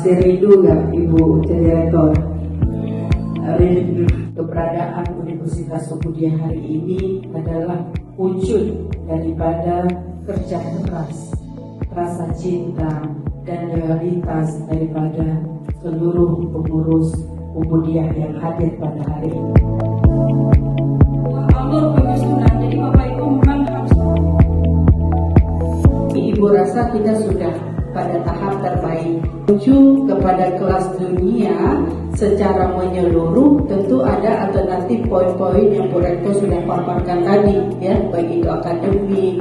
Masih rindu nggak Ibu Direktur? Rindu. Keberadaan Universitas Muhammadiyah hari ini adalah wujud daripada kerja keras, rasa cinta dan loyalitas daripada seluruh pengurus Muhammadiyah yang hadir pada hari ini. Jadi Bapak Ibu memang harus. Ibu rasa kita sudah pada tahap terbaik. Menuju kepada kelas dunia secara menyeluruh, tentu ada alternatif poin-poin yang Bu Rektor sudah paparkan tadi, ya, baik itu akademik,